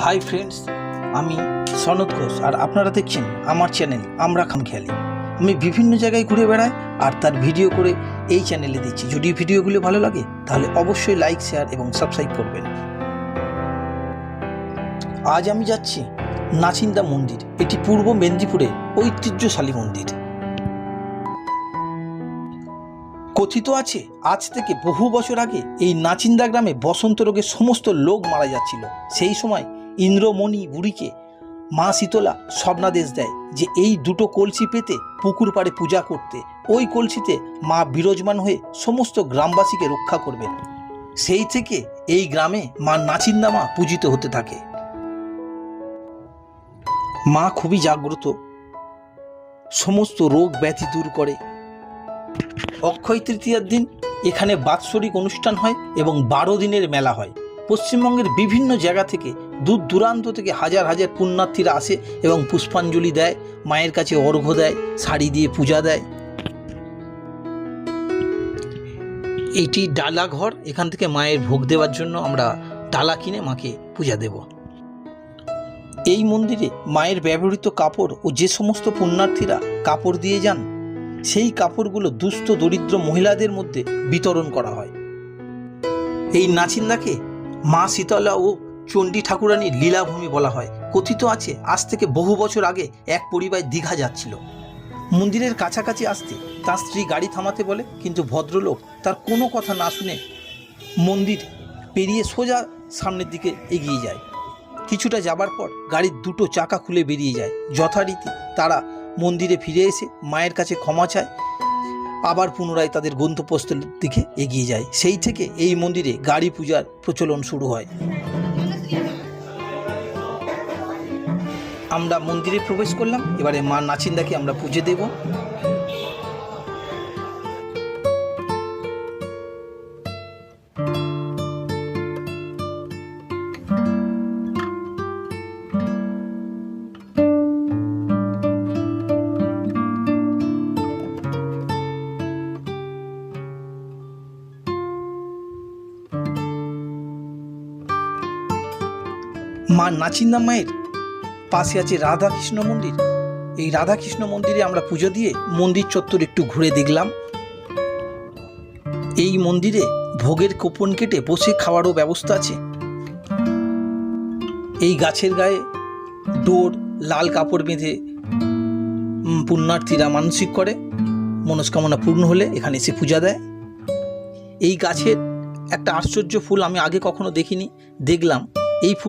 Hi friends, আমি সনদ ঘোষ আর আপনারা দেখছেন আমার চ্যানেল আমরা খামখেয়ালি। আমি বিভিন্ন জায়গায় ঘুরে বেড়াই আর তার ভিডিও করে এই চ্যানেলে দিচ্ছি। যদি ভিডিওগুলো ভালো লাগে তাহলে অবশ্যই লাইক, শেয়ার এবং সাবস্ক্রাইব করবেন। আজ আমি যাচ্ছি নাচিন্দা মন্দির। এটি পূর্ব মেদিনীপুরের ঐতিহ্যশালী মন্দির। কথিত আছে আজ থেকে বহু বছর আগে এই নাচিন্দা গ্রামে বসন্ত রোগে সমস্ত লোক মারা যাচ্ছিল। সেই সময় ইন্দ্রমণি বুড়িকে মা শীতলা স্বপ্নাদেশ দেয় যে এই দুটো কলসি পেতে পুকুর পাড়ে পূজা করতে। ওই কলসিতে মা বিরাজমান হয়ে সমস্ত গ্রামবাসীকে রক্ষা করবেন। সেই থেকে এই গ্রামে মা নাচিন্দা মা পূজিত হতে থাকে। মা খুবই জাগ্রত, সমস্ত রোগ ব্যাধি দূর করে। অক্ষয় তৃতীয়ার দিন এখানে বাৎসরিক অনুষ্ঠান হয় এবং 12 দিনের মেলা হয়। পশ্চিমবঙ্গের বিভিন্ন জায়গা থেকে দূর দূরান্ত থেকে হাজার হাজার পুণ্যার্থীরা আসে এবং পুষ্পাঞ্জলি দেয়, মায়ের কাছে অর্ঘ্য দেয়, শাড়ি দিয়ে পূজা দেয়। এইটি ডালা ঘর, এখান থেকে মায়ের ভোগ দেওয়ার জন্য আমরা ডালা কিনে মাকে পূজা দেব। এই মন্দিরে মায়ের ব্যবহৃত কাপড় ও যে সমস্ত পুণ্যার্থীরা কাপড় দিয়ে যান সেই কাপড়গুলো দুস্থ দরিদ্র মহিলাদের মধ্যে বিতরণ করা হয়। এই নাচিন্দাকে মা শীতলা ও চণ্ডী ঠাকুরানীর লীলাভূমি বলা হয়। কথিত আছে আজ থেকে বহু বছর আগে এক পরিবার দীঘা যাচ্ছিল। মন্দিরের কাছাকাছি আসতে তার স্ত্রী গাড়ি থামাতে বলে, কিন্তু ভদ্রলোক তার কোনো কথা না শুনে মন্দির পেরিয়ে সোজা সামনের দিকে এগিয়ে যায়। কিছুটা যাবার পর গাড়ির দুটো চাকা খুলে বেরিয়ে যায়। যথারীতি তারা মন্দিরে ফিরে এসে মায়ের কাছে ক্ষমা চায়, আবার পুনরায় তাদের গন্তব্যস্থলের দিকে এগিয়ে যায়। সেই থেকে এই মন্দিরে গাড়ি পূজার প্রচলন শুরু হয়। আমরা মন্দিরে প্রবেশ করলাম, এবারে মা নাচিন্দাকে আমরা পুজো দেব। মা নাচিন্দা মায়ের পাশে আছে রাধাকৃষ্ণ মন্দির। এই রাধাকৃষ্ণ মন্দিরে আমরা পুজো দিয়ে মন্দির চত্বর একটু ঘুরে দেখলাম। এই মন্দিরে ভোগের কুপন কেটে বসে খাওয়ারও ব্যবস্থা আছে। এই গাছের গায়ে ডোর লাল কাপড় বেঁধে পুণ্যার্থীরা মানসিক করে, মনস্কামনা পূর্ণ হলে এখানে এসে পূজা দেয়। এই গাছের একটা আশ্চর্য ফুল আমি আগে কখনো দেখিনি, দেখলাম এই ফুল